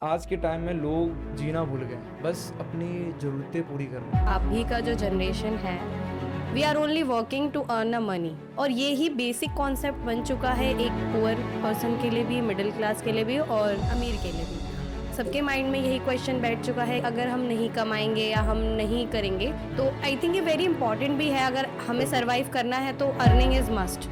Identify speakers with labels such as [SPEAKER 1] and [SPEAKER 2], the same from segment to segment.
[SPEAKER 1] आज के टाइम में लोग जीना भूल गए हैं, बस अपनी ज़रूरतें पूरी कर रहे हैं।
[SPEAKER 2] अभी का जो जनरेशन है we are only working to earn a money और ये ही बेसिक कॉन्सेप्ट बन चुका है एक पुअर पर्सन के लिए भी, मिडिल क्लास के लिए भी और अमीर के लिए भी। सबके माइंड में यही क्वेश्चन बैठ चुका है, अगर हम नहीं कमाएंगे या हम नहीं करेंगे तो आई थिंक ये वेरी इंपॉर्टेंट भी है। अगर हमें सर्वाइव करना है तो अर्निंग इज मस्ट।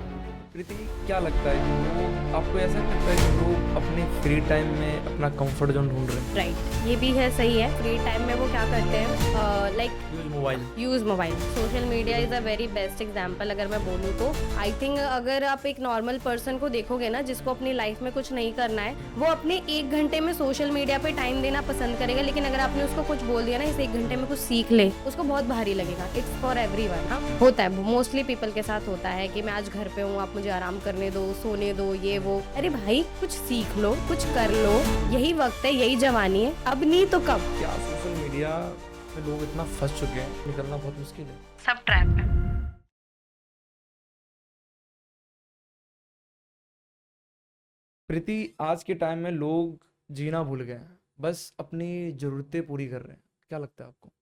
[SPEAKER 1] प्रीति, क्या लगता है कि लोग, आपको ऐसा नहीं लगता है कि लोग अपने फ्री टाइम में अपना कंफर्ट जोन ढूंढ रहे हैं?
[SPEAKER 2] राइट, ये भी है, सही है। फ्री टाइम में वो क्या करते हैं, like use mobile. Social media is a very best example अगर मैं बोलूँ तो। आई थिंक अगर आप एक नॉर्मल पर्सन को देखोगे ना, जिसको अपनी लाइफ में कुछ नहीं करना है, वो अपने 1 घंटे में सोशल मीडिया पे टाइम देना पसंद करेगा। लेकिन अगर आपने उसको कुछ बोल दिया ना, इस 1 घंटे में कुछ सीख ले, उसको बहुत भारी लगेगा। It's for everyone. हाँ, होता है, मोस्टली पीपल के साथ होता है कि मैं आज घर पे हूँ, आप मुझे आराम करने दो, सोने दो, ये वो। अरे भाई, कुछ सीख लो, कुछ कर लो, यही वक्त है, यही जवानी है, अब नहीं तो कब।
[SPEAKER 1] क्या सोशल मीडिया में लोग इतना फंस चुके हैं, निकलना बहुत मुश्किल है।
[SPEAKER 2] सब ट्रैप है।
[SPEAKER 1] प्रीति, आज के टाइम में लोग जीना भूल गए हैं, बस अपनी ज़रूरतें पूरी कर रहे हैं। क्या लगता है आपको?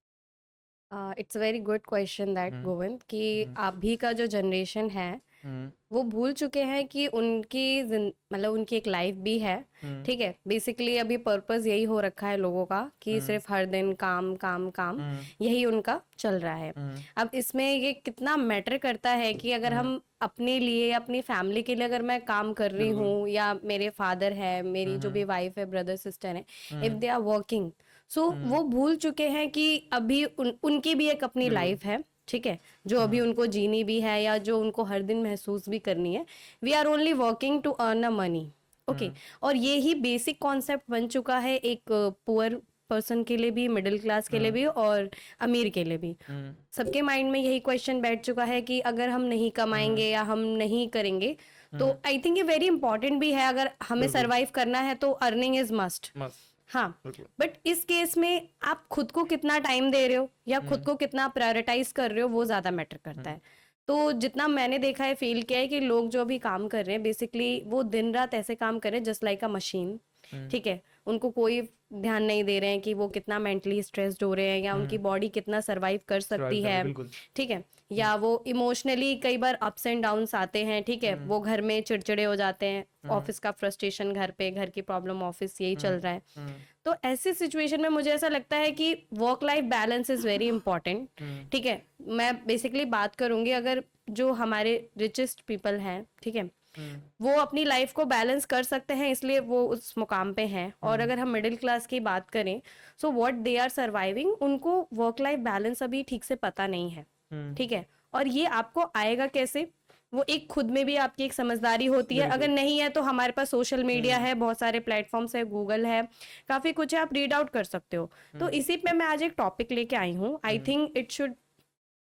[SPEAKER 2] It's very good question that
[SPEAKER 1] hmm.
[SPEAKER 2] Govind, कि
[SPEAKER 1] हम्म।
[SPEAKER 2] अभी का जो जनरेशन है
[SPEAKER 1] हम्म।
[SPEAKER 2] वो भूल चुके हैं कि उनकी मतलब उनकी एक लाइफ भी है।
[SPEAKER 1] हम्म।
[SPEAKER 2] ठीक है, बेसिकली अभी पर्पस यही हो रखा है लोगों का कि
[SPEAKER 1] हम्म।
[SPEAKER 2] सिर्फ हर दिन काम काम काम,
[SPEAKER 1] हम्म।
[SPEAKER 2] यही उनका चल रहा है।
[SPEAKER 1] हम्म।
[SPEAKER 2] अब इसमें ये कितना मैटर करता है कि अगर
[SPEAKER 1] हम्म।
[SPEAKER 2] हम अपने लिए, अपनी फैमिली के लिए अगर मैं काम कर रही
[SPEAKER 1] बिल्कुल।
[SPEAKER 2] हूँ, या मेरे फादर है, मेरी जो भी
[SPEAKER 1] हम्म।
[SPEAKER 2] वाइफ है, ब्रदर सिस्टर है, if
[SPEAKER 1] hmm.
[SPEAKER 2] They are working, so
[SPEAKER 1] hmm.
[SPEAKER 2] वो भूल चुके हैं कि अभी उनकी भी एक अपनी
[SPEAKER 1] बिल्कुल।
[SPEAKER 2] लाइफ है। ठीक है, जो अभी
[SPEAKER 1] हम्म।
[SPEAKER 2] उनको जीनी भी है या जो उनको हर दिन महसूस भी करनी है। We are only working to earn a money. Okay,
[SPEAKER 1] hmm.
[SPEAKER 2] और ये ही बेसिक कॉन्सेप्ट बन चुका है एक पुअर पर्सन के लिए भी, मिडिल क्लास के लिए
[SPEAKER 1] हम्म।
[SPEAKER 2] भी और अमीर के लिए भी।
[SPEAKER 1] हम्म।
[SPEAKER 2] सबके माइंड में यही क्वेश्चन बैठ चुका है कि अगर हम नहीं
[SPEAKER 1] हम्म।
[SPEAKER 2] कमाएंगे या हम नहीं करेंगे तो
[SPEAKER 1] हम्म।
[SPEAKER 2] आई थिंक ये वेरी इंपॉर्टेंट भी है। अगर हमें
[SPEAKER 1] बिल्कुल।
[SPEAKER 2] सर्वाइव करना है तो अर्निंग इज मस्ट।
[SPEAKER 1] मस्त।
[SPEAKER 2] हाँ,
[SPEAKER 1] बिल्कुल।
[SPEAKER 2] बट इस केस में आप खुद को कितना टाइम दे रहे हो या खुद
[SPEAKER 1] हम्म।
[SPEAKER 2] को कितना प्रायोरिटाइज कर रहे हो, वो ज्यादा मैटर करता
[SPEAKER 1] हम्म।
[SPEAKER 2] है। तो जितना मैंने देखा है, फील किया है कि लोग जो अभी काम कर रहे हैं, बेसिकली वो दिन रात ऐसे काम कर रहे हैं जस्ट लाइक अ मशीन।
[SPEAKER 1] हम्म।
[SPEAKER 2] ठीक है, उनको कोई ध्यान नहीं दे रहे हैं कि वो कितना मेंटली स्ट्रेस्ड हो रहे हैं या उनकी
[SPEAKER 1] हम्म।
[SPEAKER 2] बॉडी कितना सरवाइव कर
[SPEAKER 1] सर्वाइव
[SPEAKER 2] सकती
[SPEAKER 1] कर रहे,
[SPEAKER 2] है।
[SPEAKER 1] बिल्कुल।
[SPEAKER 2] ठीक है,
[SPEAKER 1] हम्म।
[SPEAKER 2] या वो इमोशनली कई बार अप्स एंड डाउन्स आते हैं। ठीक है,
[SPEAKER 1] हम्म।
[SPEAKER 2] वो घर में चिड़चिड़े हो जाते हैं,
[SPEAKER 1] हम्म।
[SPEAKER 2] ऑफिस का फ्रस्ट्रेशन घर पे, घर की प्रॉब्लम ऑफिस, यही चल
[SPEAKER 1] हम्म।
[SPEAKER 2] रहा है।
[SPEAKER 1] हम्म।
[SPEAKER 2] तो ऐसी सिचुएशन में मुझे ऐसा लगता है कि work life balance is very important.
[SPEAKER 1] Hmm.
[SPEAKER 2] ठीक है, मैं बेसिकली बात करूंगी, अगर जो हमारे रिचेस्ट पीपल हैं, ठीक है,
[SPEAKER 1] हम्म।
[SPEAKER 2] वो अपनी लाइफ को बैलेंस कर सकते हैं, इसलिए वो उस मुकाम पे हैं। और
[SPEAKER 1] हम्म।
[SPEAKER 2] अगर हम मिडिल क्लास की बात करें, so what they are surviving, उनको वर्क लाइफ बैलेंस अभी ठीक से पता नहीं है।
[SPEAKER 1] हम्म।
[SPEAKER 2] ठीक है, और ये आपको आएगा कैसे, वो एक खुद में भी आपकी एक समझदारी होती है। अगर
[SPEAKER 1] बिल्कुल।
[SPEAKER 2] नहीं है तो हमारे पास सोशल मीडिया
[SPEAKER 1] हम्म।
[SPEAKER 2] है, बहुत सारे प्लेटफॉर्म्स है, गूगल है, काफी कुछ है, आप रीड आउट कर सकते हो। तो
[SPEAKER 1] हम्म।
[SPEAKER 2] इसी पे मैं आज एक टॉपिक लेके आई हूँ। I
[SPEAKER 1] hmm.
[SPEAKER 2] Think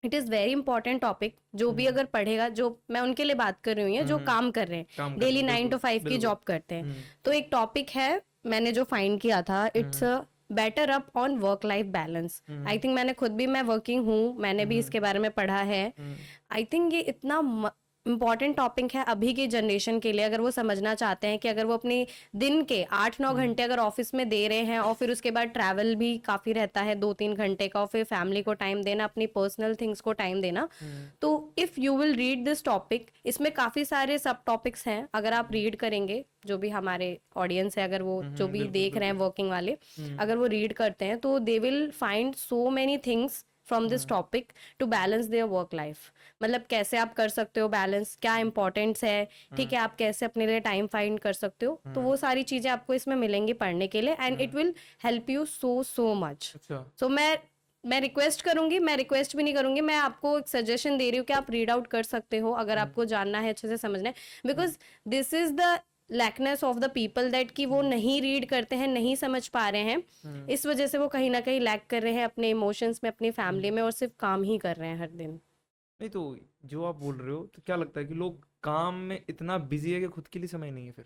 [SPEAKER 2] it is very important topic. जो भी
[SPEAKER 1] हम्म।
[SPEAKER 2] अगर पढ़ेगा, जो मैं उनके लिए बात कर रही हूँ जो
[SPEAKER 1] हम्म।
[SPEAKER 2] काम कर रहे हैं,
[SPEAKER 1] काम कर रहे
[SPEAKER 2] डेली
[SPEAKER 1] हैं,
[SPEAKER 2] 9 to 5 की
[SPEAKER 1] बिल्कुल।
[SPEAKER 2] जॉब करते हैं।
[SPEAKER 1] हम्म।
[SPEAKER 2] तो एक टॉपिक है, मैंने जो फाइंड किया था, it's
[SPEAKER 1] hmm.
[SPEAKER 2] Better up on work life balance. I
[SPEAKER 1] hmm.
[SPEAKER 2] Think मैंने खुद भी, मैं वर्किंग हूँ, मैंने भी
[SPEAKER 1] हम्म।
[SPEAKER 2] इसके बारे में पढ़ा है।
[SPEAKER 1] हम्म।
[SPEAKER 2] आई थिंक ये इतना इम्पॉर्टेंट टॉपिक है अभी की जनरेशन के लिए। अगर वो समझना चाहते हैं कि अगर वो अपने दिन के 8-9 घंटे अगर ऑफिस में दे रहे हैं और फिर उसके बाद ट्रैवल भी काफ़ी रहता है 2-3 घंटे का, और फिर फैमिली को टाइम देना, अपनी पर्सनल थिंग्स को टाइम देना,
[SPEAKER 1] हम्म।
[SPEAKER 2] तो if you will read this topic, इसमें काफ़ी सारे सब टॉपिक्स हैं। अगर आप रीड करेंगे, जो भी हमारे ऑडियंस है, अगर वो जो भी
[SPEAKER 1] बिल्कुल,
[SPEAKER 2] देख रहे हैं
[SPEAKER 1] बिल्कुल।
[SPEAKER 2] वर्किंग वाले,
[SPEAKER 1] हम्म।
[SPEAKER 2] अगर वो रीड करते हैं तो they will find so many things from this
[SPEAKER 1] hmm.
[SPEAKER 2] Topic to balance their work life. मतलब कैसे आप कर सकते हो बैलेंस, क्या इंपॉर्टेंस है। ठीक
[SPEAKER 1] हम्म।
[SPEAKER 2] है, आप कैसे अपने लिए टाइम फाइंड कर सकते हो, तो
[SPEAKER 1] हम्म।
[SPEAKER 2] वो सारी चीज़ें आपको इसमें मिलेंगी पढ़ने के लिए, and
[SPEAKER 1] hmm.
[SPEAKER 2] It will help you so so much.
[SPEAKER 1] अच्छा।
[SPEAKER 2] सो मैं रिक्वेस्ट करूंगी, मैं रिक्वेस्ट भी नहीं करूंगी, मैं आपको एक सजेशन दे रही हूँ कि आप रीड आउट कर सकते हो अगर
[SPEAKER 1] हम्म।
[SPEAKER 2] आपको जानना है, अच्छे से समझना है।
[SPEAKER 1] Hmm.
[SPEAKER 2] Because this is the lackness of the people that, कि वो
[SPEAKER 1] हम्म।
[SPEAKER 2] नहीं रीड करते हैं, नहीं समझ पा रहे हैं।
[SPEAKER 1] हम्म।
[SPEAKER 2] इस वजह से वो कहीं ना कहीं लैक कर रहे हैं अपने इमोशंस में, अपनी फैमिली
[SPEAKER 1] हम्म।
[SPEAKER 2] में, और सिर्फ काम ही कर रहे हैं हर दिन।
[SPEAKER 1] नहीं तो, जो आप बोल रहे हो, तो क्या लगता है कि लोग काम में इतना बिजी है कि खुद के लिए समय नहीं है फिर?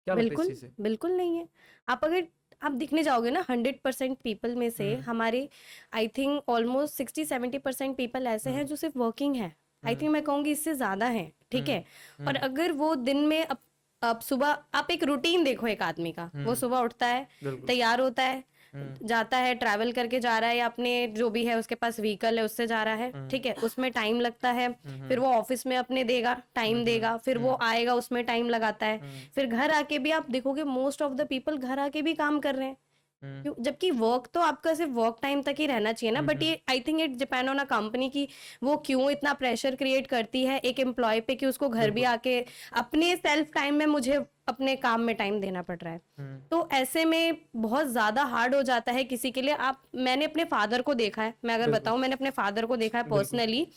[SPEAKER 1] क्या लगता है इस
[SPEAKER 2] बिल्कुल,
[SPEAKER 1] चीज़ से?
[SPEAKER 2] बिल्कुल नहीं है। आप अगर आप दिखने जाओगे ना, 100% पीपल में से
[SPEAKER 1] हम्म।
[SPEAKER 2] हमारे, आई थिंक ऑलमोस्ट 60-70% पीपल ऐसे हैं
[SPEAKER 1] हम्म।
[SPEAKER 2] जो सिर्फ वर्किंग है। आई
[SPEAKER 1] हम्म।
[SPEAKER 2] थिंक मैं कहूँगी इससे ज़्यादा है। ठीक
[SPEAKER 1] हम्म।
[SPEAKER 2] है, और
[SPEAKER 1] हम्म।
[SPEAKER 2] अगर वो दिन में अब सुबह आप एक रूटीन देखो एक आदमी का, वो सुबह उठता है,
[SPEAKER 1] बिल्कुल।
[SPEAKER 2] तैयार होता है, जाता है, ट्रैवल करके जा रहा है, या अपने जो भी है उसके पास व्हीकल है उससे जा रहा है, ठीक है, उसमें टाइम लगता है, फिर वो ऑफिस में अपने देगा टाइम देगा, फिर वो आएगा उसमें टाइम लगाता है, फिर घर आके भी आप देखोगे मोस्ट ऑफ द पीपल घर आके भी काम कर रहे हैं। जबकि वर्क तो आपका सिर्फ वर्क टाइम तक ही रहना चाहिए ना, बट ये I think it depend on a company की वो क्यों इतना प्रेशर क्रिएट करती है एक एम्प्लॉय पे कि उसको घर भी आके अपने सेल्फ टाइम में मुझे अपने काम में टाइम देना पड़ रहा है। तो ऐसे में बहुत ज्यादा हार्ड हो जाता है किसी के लिए। आप मैंने अपने फादर को देखा है, मैं अगर बताऊं, मैंने अपने फादर को देखा है personally.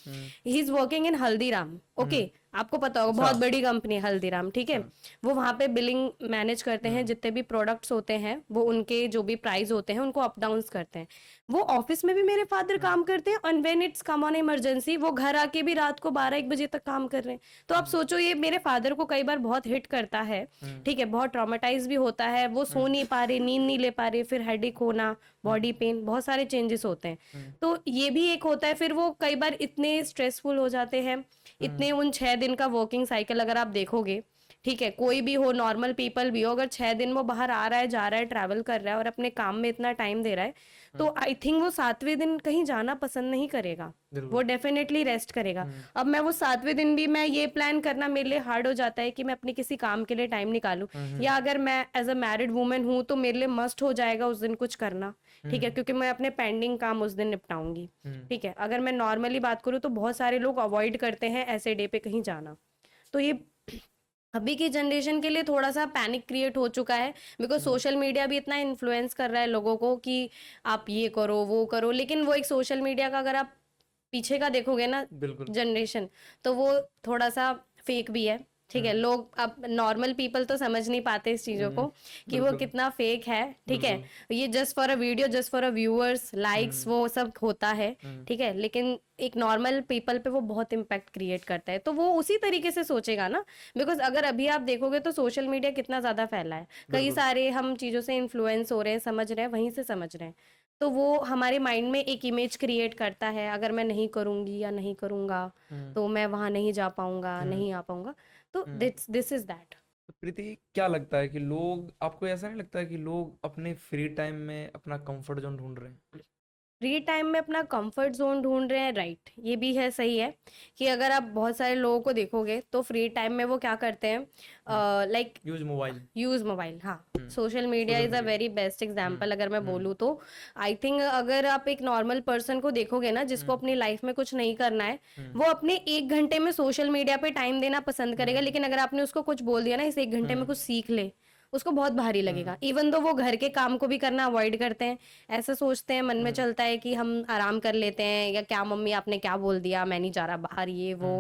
[SPEAKER 2] He is working in Haldiram, okay, आपको पता होगा बहुत बड़ी कंपनी है हल्दीराम, ठीक है। वो वहां पे बिलिंग मैनेज करते हैं, जितने भी प्रोडक्ट्स होते हैं वो उनके जो भी प्राइस होते हैं उनको अप डाउन करते हैं। वो ऑफिस में भी मेरे फादर काम करते हैं, और when it's come on emergency वो घर आके भी रात को 12-1 बजे तक काम कर रहे हैं। तो आप सोचो, ये मेरे फादर को कई बार बहुत हिट करता है, ठीक है, बहुत ट्रॉमेटाइज भी होता है, वो सो नहीं पा रहे, नींद नहीं ले पा रहे, फिर हेडेक होना, बॉडी पेन, बहुत सारे चेंजेस होते हैं। तो ये भी एक होता है। फिर वो कई बार इतने स्ट्रेसफुल हो जाते हैं, इतने उन 6 दिन का वर्किंग साइकिल अगर आप देखोगे, ठीक है, कोई भी हो, नॉर्मल पीपल भी हो, अगर 6 दिन वो बाहर आ रहा है, जा रहा है, ट्रैवल कर रहा है और अपने काम में इतना टाइम दे रहा है, तो आई थिंक वो 7वें दिन कहीं जाना पसंद नहीं करेगा, वो डेफिनेटली रेस्ट करेगा। अब मैं वो 7वें दिन भी मैं ये प्लान करना मेरे लिए हार्ड हो जाता है कि मैं अपने किसी काम के लिए टाइम निकालूं, या अगर मैं एज अ मैरिड वुमेन हूं तो मेरे लिए मस्ट हो जाएगा उस दिन कुछ करना, ठीक है, क्योंकि मैं अपने पेंडिंग काम उस दिन निपटाऊंगी, ठीक है। अगर मैं नॉर्मली बात करूं तो बहुत सारे लोग अवॉइड करते हैं ऐसे डे पे कहीं जाना। तो ये अभी की जनरेशन के लिए थोड़ा सा पैनिक क्रिएट हो चुका है, बिकॉज सोशल मीडिया भी इतना इन्फ्लुएंस कर रहा है लोगों को कि आप ये करो वो करो, लेकिन वो एक सोशल मीडिया का अगर आप पीछे का देखोगे ना
[SPEAKER 1] बिल्कुल।
[SPEAKER 2] जनरेशन, तो वो थोड़ा सा फेक भी है, ठीक है। लोग अब नॉर्मल पीपल तो समझ नहीं पाते इस चीजों को कि वो
[SPEAKER 1] बिल्कुल।
[SPEAKER 2] कितना फेक है, ठीक है।
[SPEAKER 1] बिल्कुल।
[SPEAKER 2] ये just for a video, just for a viewers, likes, वो सब होता है, ठीक है, लेकिन एक नॉर्मल पीपल पे वो बहुत इम्पैक्ट क्रिएट करता है। तो वो उसी तरीके से सोचेगा ना, बिकॉज अगर अभी आप देखोगे तो सोशल मीडिया कितना ज्यादा फैला है, कई
[SPEAKER 1] बिल्कुल।
[SPEAKER 2] सारे हम चीजों से इन्फ्लुएंस हो रहे हैं, समझ रहे हैं, वहीं से समझ रहे हैं। तो वो हमारे माइंड में एक इमेज क्रिएट करता है, अगर मैं नहीं करूंगी या नहीं करूंगा तो मैं वहां नहीं जा पाऊंगा, नहीं आ पाऊंगा। तो दिस इज दैट।
[SPEAKER 1] तो प्रीति, क्या लगता है कि लोग, आपको ऐसा नहीं लगता है कि लोग अपने फ्री टाइम में अपना कंफर्ट जोन ढूंढ रहे हैं?
[SPEAKER 2] फ्री टाइम में अपना कंफर्ट जोन ढूंढ रहे हैं, राइट, ये भी है, सही है कि अगर आप बहुत सारे लोगों को देखोगे तो फ्री टाइम में वो क्या करते हैं, like
[SPEAKER 1] use mobile.
[SPEAKER 2] Use mobile, हाँ। Social media
[SPEAKER 1] social
[SPEAKER 2] is a
[SPEAKER 1] media.
[SPEAKER 2] Very best example अगर मैं बोलूँ तो। आई थिंक अगर आप एक नॉर्मल पर्सन को देखोगे ना जिसको अपनी लाइफ में कुछ नहीं करना है, वो अपने 1 घंटे में सोशल मीडिया पे टाइम देना पसंद करेगा, लेकिन अगर आपने उसको कुछ बोल दिया ना इस 1 घंटे में कुछ सीख ले, उसको बहुत भारी लगेगा। इवन दो वो घर के काम को भी करना अवॉइड करते हैं, ऐसा सोचते हैं, मन में चलता है कि हम आराम कर लेते हैं, या क्या मम्मी आपने क्या बोल दिया, मैं नहीं जा रहा बाहर, ये वो।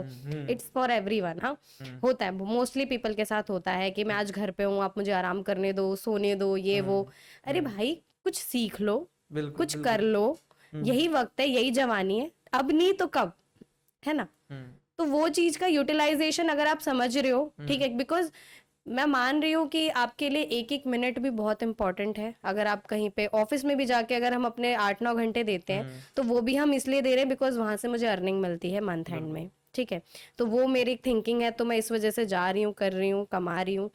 [SPEAKER 2] इट्स फॉर एवरीवन, हाँ, होता है, मोस्टली पीपल के साथ होता है कि मैं आज घर पे हूँ, आप मुझे आराम करने दो, सोने दो, ये वो। अरे भाई, कुछ सीख लो,
[SPEAKER 1] बिल्कुल।
[SPEAKER 2] कुछ कर
[SPEAKER 1] बिल्कुल।
[SPEAKER 2] लो, यही वक्त है, यही जवानी है, अब नहीं तो कब, है ना। तो वो चीज का यूटिलाइजेशन अगर आप समझ रहे हो, ठीक है, बिकॉज मैं मान रही हूँ कि आपके लिए 1-1 मिनट भी बहुत इंपॉर्टेंट है। अगर आप कहीं पे ऑफिस में भी जाके अगर हम अपने 8-9 घंटे देते हैं, तो वो भी हम इसलिए दे रहे हैं बिकॉज वहां से मुझे अर्निंग मिलती है मंथ एंड में, ठीक है। तो वो मेरी थिंकिंग है, तो मैं इस वजह से जा रही हूँ, कर रही हूँ, कमा रही हूँ,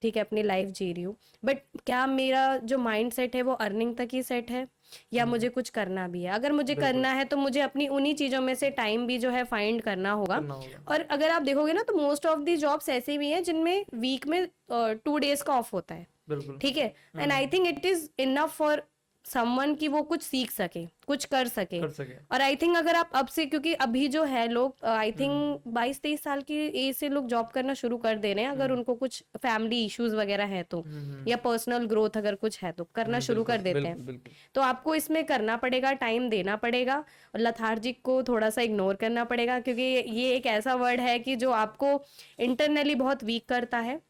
[SPEAKER 2] ठीक है, अपनी लाइफ जी रही हूँ। बट क्या मेरा जो माइंड सेट है वो अर्निंग तक ही सेट है, या मुझे कुछ करना भी है? अगर मुझे करना है तो मुझे अपनी उन्हीं चीजों में से टाइम भी जो है फाइंड करना होगा।
[SPEAKER 1] करना होगा।
[SPEAKER 2] और अगर आप देखोगे ना तो मोस्ट ऑफ दी जॉब्स ऐसे भी हैं जिनमें वीक में 2 डेज का ऑफ होता है,
[SPEAKER 1] बिल्कुल।
[SPEAKER 2] ठीक है। And I think it is enough for someone कि वो कुछ सीख सके, कुछ कर सके।
[SPEAKER 1] कर सके।
[SPEAKER 2] और आई थिंक अगर आप अब से, क्योंकि अभी जो है लोग आई थिंक 22-23 साल की एज से लोग जॉब करना शुरू कर दे रहे हैं, अगर उनको कुछ फैमिली इश्यूज वगैरह है तो, या पर्सनल ग्रोथ अगर कुछ है तो करना शुरू कर देते हैं।
[SPEAKER 1] बिल्कुल।
[SPEAKER 2] तो आपको इसमें करना पड़ेगा, टाइम देना पड़ेगा, और लथार्जिक को थोड़ा सा इग्नोर करना पड़ेगा, क्योंकि ये एक ऐसा वर्ड है कि जो आपको इंटरनली बहुत वीक करता है,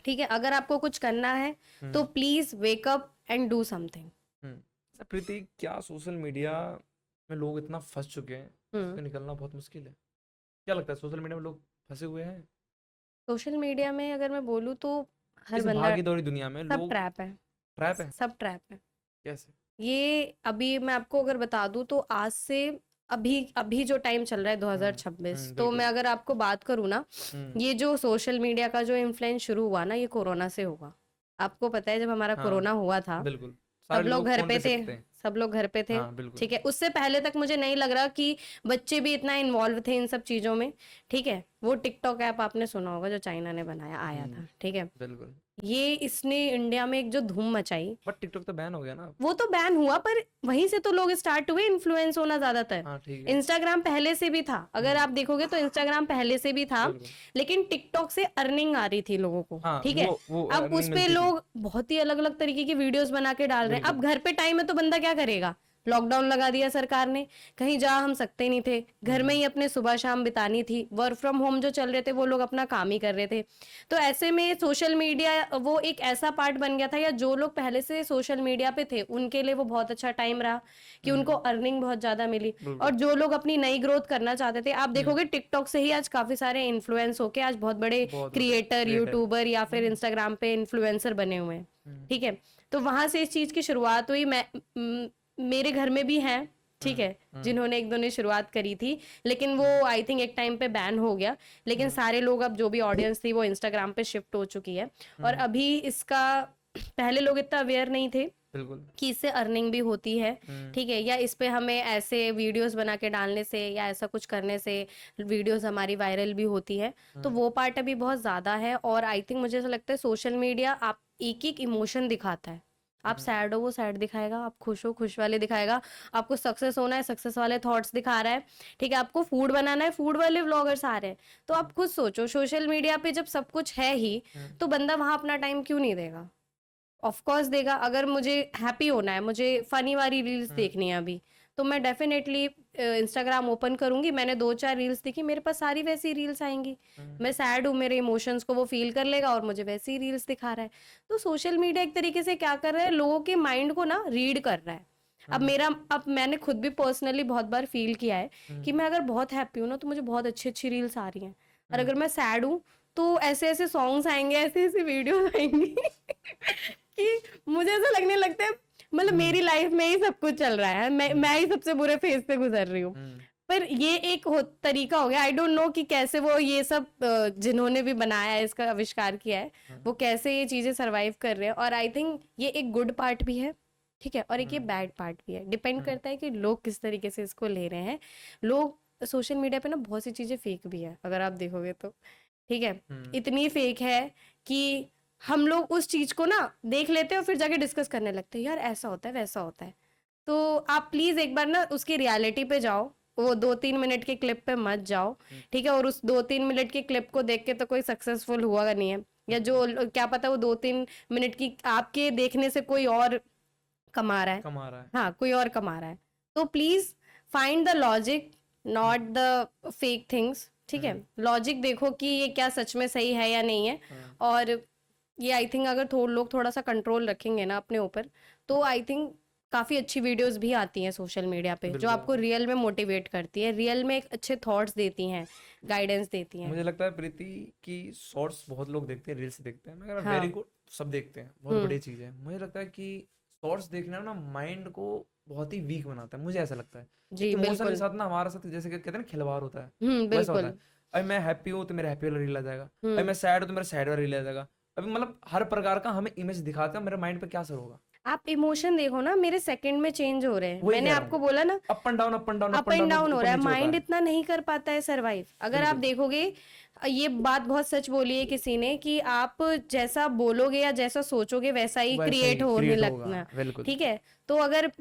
[SPEAKER 2] ठीक है। अगर आपको कुछ करना है तो please wake up and do something.
[SPEAKER 1] Preeti, क्या सोशल मीडिया में लोग इतना फंस चुके हैं, उससे निकलना बहुत मुश्किल है? क्या लगता है, सोशल मीडिया में लोग फंसे हुए हैं?
[SPEAKER 2] सोशल मीडिया में अगर मैं बोलूँ तो हर
[SPEAKER 1] इस
[SPEAKER 2] बंदा,
[SPEAKER 1] भागी दौड़ी दुनिया में
[SPEAKER 2] सब
[SPEAKER 1] लोग
[SPEAKER 2] ट्रैप है,
[SPEAKER 1] ट्रैप है?
[SPEAKER 2] सब ट्रैप है।
[SPEAKER 1] कैसे?
[SPEAKER 2] ये अभी मैं आपको अगर बता दूं तो आज से अभी जो टाइम चल रहा है 2026, तो मैं अगर आपको बात करूँ ना, ये जो सोशल मीडिया का जो इन्फ्लुएंस शुरू हुआ ना, ये कोरोना से हुआ। आपको पता है जब हमारा कोरोना हुआ था,
[SPEAKER 1] बिल्कुल
[SPEAKER 2] सब
[SPEAKER 1] सारे
[SPEAKER 2] लोग
[SPEAKER 1] लोग
[SPEAKER 2] घर
[SPEAKER 1] फोन
[SPEAKER 2] पे
[SPEAKER 1] पे
[SPEAKER 2] थे,
[SPEAKER 1] सीखते हैं।
[SPEAKER 2] सब लोग घर पे थे।
[SPEAKER 1] हाँ बिल्कुल।
[SPEAKER 2] ठीक है, उससे पहले तक मुझे नहीं लग रहा कि बच्चे भी इतना इन्वॉल्व थे इन सब चीजों में। ठीक है, वो टिकटॉक ऐप आपने सुना होगा जो चाइना ने बनाया आया था। ठीक है,
[SPEAKER 1] बिल्कुल।
[SPEAKER 2] ये इसने इंडिया में एक जो धूम मचाई,
[SPEAKER 1] बट टिकटॉक तो बैन हो गया ना।
[SPEAKER 2] वो तो बैन हुआ, पर वहीं से तो लोग स्टार्ट हुए इन्फ्लुएंस होना ज्यादातर।
[SPEAKER 1] हाँ ठीक है।
[SPEAKER 2] इंस्टाग्राम पहले से भी था, अगर आप देखोगे तो इंस्टाग्राम पहले से भी था,
[SPEAKER 1] बिल्कुल।
[SPEAKER 2] लेकिन टिकटॉक से अर्निंग आ रही थी लोगों को।
[SPEAKER 1] हाँ
[SPEAKER 2] ठीक है,
[SPEAKER 1] वो
[SPEAKER 2] अब
[SPEAKER 1] अर्निंग
[SPEAKER 2] उस पे
[SPEAKER 1] मिलती थी।
[SPEAKER 2] लोग बहुत ही अलग अलग तरीके की वीडियोस बना के डाल रहे हैं। अब
[SPEAKER 1] बिल्कुल।
[SPEAKER 2] घर पे टाइम है तो बंदा क्या करेगा, लॉकडाउन लगा दिया सरकार ने, कहीं जा हम सकते नहीं थे, घर में ही अपने सुबह शाम बितानी थी, वर्क फ्रॉम होम जो चल रहे थे वो लोग अपना काम ही कर रहे थे। तो ऐसे में सोशल मीडिया वो एक ऐसा पार्ट बन गया था, या जो लोग पहले से सोशल मीडिया पे थे उनके लिए वो बहुत अच्छा टाइम रहा कि उनको अर्निंग बहुत ज्यादा मिली। और जो लोग अपनी नई ग्रोथ करना चाहते थे, आप देखोगे टिकटॉक से ही आज काफी सारे इन्फ्लुएंस होके आज बहुत बड़े क्रिएटर, यूट्यूबर या फिर इंस्टाग्राम पे इन्फ्लुएंसर बने हुए हैं। ठीक है, तो वहां से इस चीज की शुरुआत हुई। मेरे घर में भी हैं, ठीक है, जिन्होंने एक दो ने शुरुआत करी थी, लेकिन वो आई थिंक एक टाइम पे बैन हो गया। लेकिन सारे लोग, अब जो भी ऑडियंस थी वो इंस्टाग्राम पे शिफ्ट हो चुकी है। और अभी इसका पहले लोग इतना अवेयर नहीं थे
[SPEAKER 1] बिल्कुल
[SPEAKER 2] कि इससे अर्निंग भी होती है। ठीक है, या इस पे हमें ऐसे वीडियोस बना के डालने से या ऐसा कुछ करने से वीडियोस हमारी वायरल भी होती है। तो वो पार्ट अभी बहुत ज्यादा है। और आई थिंक मुझे ऐसा लगता है सोशल मीडिया आप एक एक इमोशन दिखाता है। आप सैड हो वो सैड दिखाएगा, आप खुश हो खुश वाले दिखाएगा, आपको सक्सेस होना है सक्सेस वाले थॉट्स दिखा रहा है। ठीक है, आपको फूड बनाना है फूड वाले व्लॉगर्स आ रहे हैं। तो आप खुद सोचो, सोशल मीडिया पे जब सब कुछ है ही, तो बंदा वहां अपना टाइम क्यों नहीं देगा? ऑफ कोर्स देगा। अगर मुझे हैप्पी होना है, मुझे फनी वाली रील्स देखनी है अभी, तो मैं डेफिनेटली इंस्टाग्राम ओपन करूंगी। मैंने 2-4 रील्स देखी, मेरे पास सारी वैसी रील्स आएंगी। मैं सैड हूँ, मेरे इमोशंस को वो फील कर लेगा और मुझे वैसी रील्स दिखा रहा है। तो सोशल मीडिया एक तरीके से क्या कर रहा है, लोगों के माइंड को ना रीड कर रहा है। अब मैंने खुद भी पर्सनली बहुत बार फील किया है कि मैं अगर बहुत हैप्पी हूँ ना, तो मुझे बहुत अच्छी अच्छी रील्स आ रही हैं। और अगर मैं सैड हूँ तो ऐसे ऐसे सॉन्ग्स आएंगे, ऐसे ऐसे वीडियोस आएंगी कि मुझे ऐसा लगने लगता है मतलब मेरी लाइफ में ही सब कुछ चल रहा है, मैं ही सबसे बुरे फेज से गुजर रही हूँ। पर ये एक तरीका हो गया। आई डोंट नो कि कैसे वो ये सब जिन्होंने भी बनाया है, इसका आविष्कार किया है, वो कैसे ये चीजें सरवाइव कर रहे हैं। और आई थिंक ये एक गुड पार्ट भी है, ठीक है, और एक ये बैड पार्ट भी है। डिपेंड करता है कि लोग किस तरीके से इसको ले रहे हैं। लोग सोशल मीडिया पे ना बहुत सी चीजें फेक भी है, अगर आप देखोगे तो। ठीक है, इतनी फेक है कि हम लोग उस चीज को ना देख लेते हैं और फिर जाके डिस्कस करने लगते हैं, यार ऐसा होता है वैसा होता है। तो आप प्लीज एक बार ना उसकी रियलिटी पे जाओ, वो 2-3 मिनट के क्लिप पे मत जाओ। ठीक है, और उस 2-3 मिनट के क्लिप को देख के तो कोई सक्सेसफुल हुआ नहीं है, या जो क्या पता वो 2-3 मिनट की आपके देखने से कोई और कमा रहा है। हाँ, कोई और कमा रहा है। तो please find the logic, not the fake things. ठीक है, लॉजिक देखो कि ये क्या सच में सही है या नहीं है। और ये आई थिंक अगर लोग थोड़ा सा कंट्रोल रखेंगे ना अपने ऊपर, तो आई थिंक काफी अच्छी वीडियोस भी आती हैं सोशल मीडिया पे, जो आपको रियल में मोटिवेट करती है, रियल में एक अच्छे थॉट्स देती हैं, गाइडेंस देती हैं।
[SPEAKER 1] मुझे लगता है प्रीति कि शॉर्ट्स बहुत लोग देखते हैं, रील्स देखते हैं, मगर वेरी गुड, सब देखते हैं, बहुत बड़ी चीज है। मुझे लगता है कि शॉर्ट्स देखना ना माइंड को बहुत ही वीक बनाता है, मुझे ऐसा लगता है।
[SPEAKER 2] जी
[SPEAKER 1] इमोशन के साथ ना हमारे साथ जैसे कहते हैं ना खिलवाड़ होता है, वैसा होता है। अभी मैं हैप्पी हूँ तो मेरा हैप्पी वाला रील आ जाएगा, अभी मैं सैड हूँ तो मेरा सैड वाला रील आ जाएगा। अभी मतलब हर प्रकार का हमें इमेज दिखाते हैं, मेरे माइंड पे क्या असर होगा।
[SPEAKER 2] आप इमोशन देखो ना, मेरे सेकंड में चेंज हो रहे हैं। मैंने आपको बोला ना,
[SPEAKER 1] up and down up and down
[SPEAKER 2] up and down हो रहा है, माइंड इतना नहीं कर पाता है सरवाइव। अगर आप देखोगे, ये बात बहुत सच बोली है किसी ने कि आप जैसा बोलोगे या जैसा सोचोगे वैसा ही क्रिएट होने लगना। ठीक है, तो अगर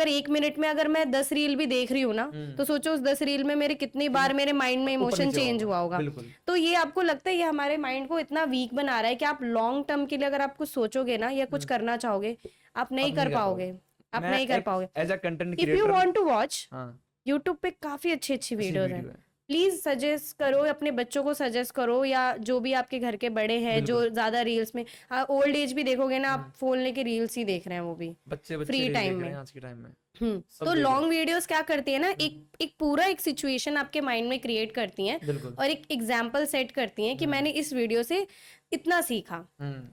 [SPEAKER 2] 1 मिनट में अगर मैं 10 रील भी देख रही हूँ ना, तो सोचो उस 10 रील में मेरे कितनी बार मेरे माइंड में इमोशन चेंज हुआ होगा। तो ये आपको लगता है ये हमारे माइंड को इतना वीक बना रहा है कि आप लॉन्ग टर्म के लिए अगर आप कुछ सोचोगे ना या कुछ करना चाहोगे, आप नहीं कर पाओगे, आप नहीं कर पाओगे।
[SPEAKER 1] As a content
[SPEAKER 2] if you want to watch, YouTube पे काफी अच्छी अच्छी वीडियोस हैं। प्लीज सजेस्ट करो, अपने बच्चों को सजेस्ट करो, या जो भी आपके घर के बड़े हैं जो ज्यादा रील्स में, ओल्ड एज भी देखोगे ना, आप फोन लेके रील्स ही देख रहे हैं, वो भी
[SPEAKER 1] बच्चे
[SPEAKER 2] फ्री टाइम में,
[SPEAKER 1] आज के टाइम में।
[SPEAKER 2] तो लॉन्ग वीडियोस क्या करती है ना, एक पूरा एक सिचुएशन आपके माइंड में क्रिएट करती हैं और एक एग्जाम्पल सेट करती हैं कि मैंने इस वीडियो से इतना सीखा।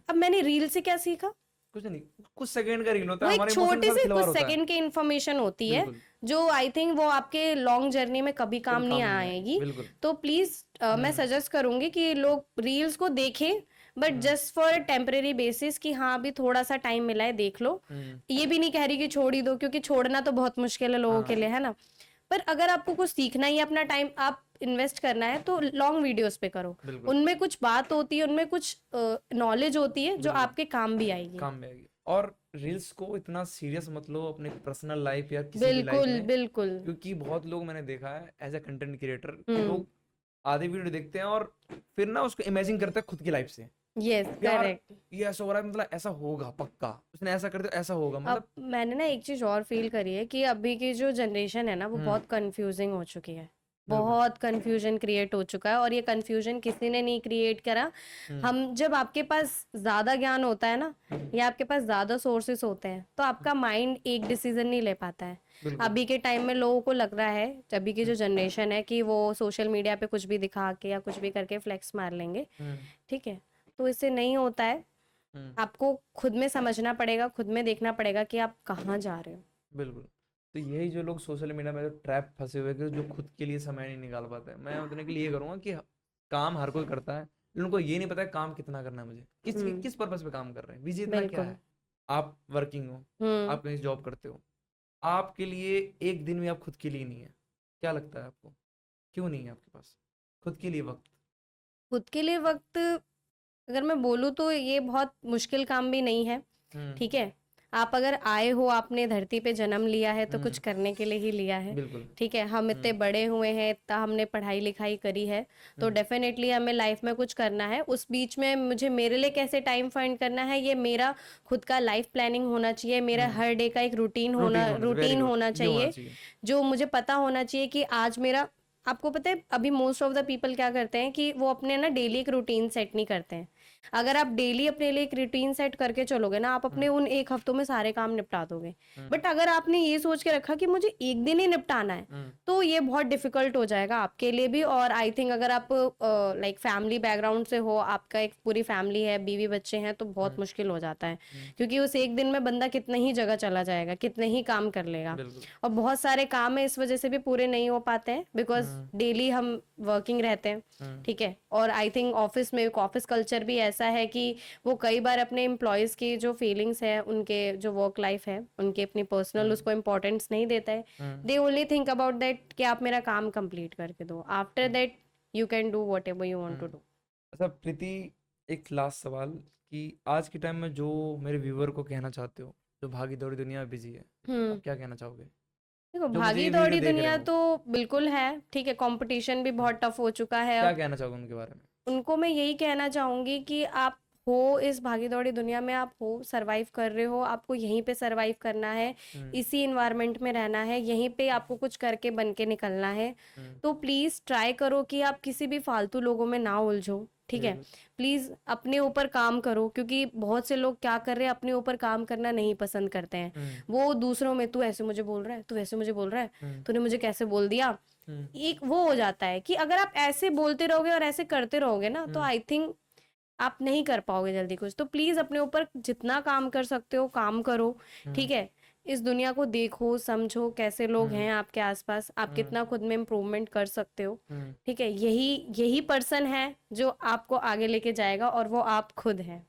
[SPEAKER 2] अब मैंने रील से क्या सीखा,
[SPEAKER 1] कुछ नहीं, कुछ सेकंड का रील होता
[SPEAKER 2] वो
[SPEAKER 1] है,
[SPEAKER 2] एक
[SPEAKER 1] हमारे इमोशन
[SPEAKER 2] छोटी
[SPEAKER 1] के साथ
[SPEAKER 2] सी
[SPEAKER 1] खिलवाड़
[SPEAKER 2] कुछ
[SPEAKER 1] होता है।
[SPEAKER 2] सेकंड की इंफॉर्मेशन होती है
[SPEAKER 1] बिल्कुल,
[SPEAKER 2] जो आई थिंक वो आपके लॉन्ग जर्नी में कभी काम
[SPEAKER 1] कभी
[SPEAKER 2] नहीं
[SPEAKER 1] काम नहीं आएगी,
[SPEAKER 2] आएगी।
[SPEAKER 1] बिल्कुल।
[SPEAKER 2] तो प्लीज मैं सजेस्ट करूंगी कि लोग रील्स को देखें, but just for temporary basis कि हाँ अभी थोड़ा सा टाइम मिला है देख लो। ये भी नहीं कह रही कि छोड़ ही दो, क्योंकि छोड़ना तो बहुत मुश्किल है लोगों के लिए, है ना। पर अगर आपको कुछ सीखना ही है, अपना टाइम आप इन्वेस्ट करना है, तो लॉन्ग वीडियोस पे करो।
[SPEAKER 1] बिल्कुल,
[SPEAKER 2] उनमें कुछ बात होती है, उनमें कुछ नॉलेज होती है जो
[SPEAKER 1] बिल्कुल,
[SPEAKER 2] आपके काम भी आएगी।
[SPEAKER 1] काम में आएगी। और रील्स को इतना सीरियस मत लो अपने पर्सनल लाइफ या किसी भी लाइफ
[SPEAKER 2] बिल्कुल
[SPEAKER 1] में,
[SPEAKER 2] बिल्कुल।
[SPEAKER 1] क्योंकि बहुत लोग मैंने देखा है एज ए कंटेंट क्रिएटर कि
[SPEAKER 2] हम्म।
[SPEAKER 1] लोग आधे वीडियो देखते हैं और फिर ना उसको इमेजिन करते हैं खुद की लाइफ से,
[SPEAKER 2] यस
[SPEAKER 1] यार
[SPEAKER 2] करेक्ट।
[SPEAKER 1] ये ऐसा हो रहा है, मतलब ऐसा होगा पक्का, उसने ऐसा कर दिया ऐसा होगा,
[SPEAKER 2] अब
[SPEAKER 1] मतलब
[SPEAKER 2] मैंने ना एक चीज और फील करी है कि अभी की जो जनरेशन है ना वो बहुत कंफ्यूजिंग हो चुकी है।
[SPEAKER 1] बिल्कुल।
[SPEAKER 2] बहुत कंफ्यूजन क्रिएट हो चुका है, और ये कंफ्यूजन किसी ने नहीं क्रिएट करा। हम जब आपके पास ज्यादा ज्ञान होता है ना, या आपके पास ज्यादा सोर्सेस होते हैं, तो आपका माइंड एक डिसीजन नहीं ले पाता है।
[SPEAKER 1] बिल्कुल,
[SPEAKER 2] अभी के टाइम में लोगों को लग रहा है, अभी की जो जनरेशन है, कि वो सोशल मीडिया पे कुछ भी दिखा के या कुछ भी करके फ्लेक्स मार लेंगे। ठीक है, तो इससे नहीं होता है। आपको खुद में समझना पड़ेगा, खुद में देखना पड़ेगा कि आप कहाँ जा रहे हो।
[SPEAKER 1] बिल्कुल। तो यही जो लोग सोशल मीडिया में जो ट्रैप फंसे हुए कि जो खुद के लिए समय नहीं निकाल पाते हैं, मैं उतने के लिए ये करूंगा कि काम हर कोई करता है, लेकिन उनको ये नहीं पता है काम कितना करना है, मुझे किस पर्पस पे काम कर रहे हैं, विजय इतना क्या
[SPEAKER 2] बिल्कुल।
[SPEAKER 1] है। आप वर्किंग हो,
[SPEAKER 2] हम्म।
[SPEAKER 1] आप कहीं जॉब करते हो, आपके लिए एक दिन में आप खुद के लिए नहीं है, क्या लगता है आपको, क्यों नहीं है आपके पास खुद के लिए वक्त?
[SPEAKER 2] खुद के लिए वक्त, अगर मैं बोलूँ तो ये बहुत मुश्किल काम भी नहीं है। ठीक है, आप अगर आए हो, आपने धरती पे जन्म लिया है, तो कुछ करने के लिए ही लिया है।
[SPEAKER 1] बिल्कुल।
[SPEAKER 2] ठीक है, हम इतने बड़े हुए हैं, इतना हमने पढ़ाई लिखाई करी है, तो डेफिनेटली हमें लाइफ में कुछ करना है। उस बीच में मुझे मेरे लिए कैसे टाइम फाइंड करना है, ये मेरा खुद का लाइफ प्लानिंग होना चाहिए। मेरा हर डे का एक रूटीन
[SPEAKER 1] वेरी गुड,
[SPEAKER 2] होना
[SPEAKER 1] ये होना
[SPEAKER 2] चाहिए,
[SPEAKER 1] चाहिए।
[SPEAKER 2] जो मुझे पता होना चाहिए कि आज मेरा, आपको पता है अभी मोस्ट ऑफ द पीपल क्या करते हैं कि वो अपने ना डेली एक रूटीन सेट नहीं करते हैं। अगर आप डेली अपने लिए एक रूटीन सेट करके चलोगे ना, आप अपने उन एक हफ्तों में सारे काम निपटा दोगे। बट अगर आपने ये सोच के रखा कि मुझे एक दिन ही निपटाना है, तो ये बहुत डिफिकल्ट हो जाएगा आपके लिए भी। और आई थिंक अगर आप लाइक फैमिली बैकग्राउंड से हो, आपका एक पूरी फैमिली है, बीवी बच्चे हैं, तो बहुत मुश्किल हो जाता है, क्योंकि उस एक दिन में बंदा कितने ही जगह चला जाएगा, कितने ही काम कर लेगा।
[SPEAKER 1] बिल्कुल,
[SPEAKER 2] और बहुत सारे काम है इस वजह से भी पूरे नहीं हो पाते हैं, बिकॉज डेली हम वर्किंग रहते हैं। ठीक है, और आई थिंक ऑफिस में एक ऑफिस कल्चर भी ऐसा है कि वो कई बार अपने एम्प्लॉयज की जो फीलिंग्स है, उनके जो वर्क लाइफ है, उनके अपनी पर्सनल उसको इम्पोर्टेंस नहीं देता है। They only think about that कि आप मेरा काम कंप्लीट करके दो, after that you can do whatever you want to do.
[SPEAKER 1] अच्छा प्रीति, एक लास्ट सवाल कि आज के टाइम में जो मेरे व्यूअर को कहना चाहते हो, जो भागी दौड़ी दुनिया में बिजी है, आप क्या कहना चाहोगे?
[SPEAKER 2] देखो,
[SPEAKER 1] जो मुझे
[SPEAKER 2] भागी
[SPEAKER 1] ये
[SPEAKER 2] दौड़ी
[SPEAKER 1] वीडियो देख रहे
[SPEAKER 2] दुनिया
[SPEAKER 1] हो,
[SPEAKER 2] तो बिल्कुल है। ठीक है, कंपटीशन भी बहुत टफ हो चुका है
[SPEAKER 1] क्या
[SPEAKER 2] अब।
[SPEAKER 1] कहना चाहोगे उनके बारे में?
[SPEAKER 2] उनको मैं यही कहना चाहूंगी कि आप हो इस भागी दौड़ी दुनिया में, आप हो, सरवाइव कर रहे हो, आपको यहीं पे सरवाइव करना है, इसी इन्वायरमेंट में रहना है, यहीं पे आपको कुछ करके बन के निकलना है। तो प्लीज ट्राई करो कि आप किसी भी फालतू लोगों में ना उलझो। ठीक है, प्लीज अपने ऊपर काम करो, क्योंकि बहुत से लोग क्या कर रहे हैं, अपने ऊपर काम करना नहीं पसंद करते हैं। वो दूसरों में, तू ऐसे मुझे बोल रहा है, तू ऐसे मुझे बोल रहा है, तूने मुझे कैसे बोल दिया, एक वो हो जाता है कि अगर आप ऐसे बोलते रहोगे और ऐसे करते रहोगे ना, तो आई थिंक आप नहीं कर पाओगे जल्दी कुछ। तो प्लीज अपने ऊपर जितना काम कर सकते हो काम करो। ठीक है, इस दुनिया को देखो, समझो कैसे लोग हैं आपके आसपास, आप कितना खुद में इम्प्रूवमेंट कर सकते हो। ठीक है, यही पर्सन है जो आपको आगे लेके जाएगा, और वो आप खुद हैं।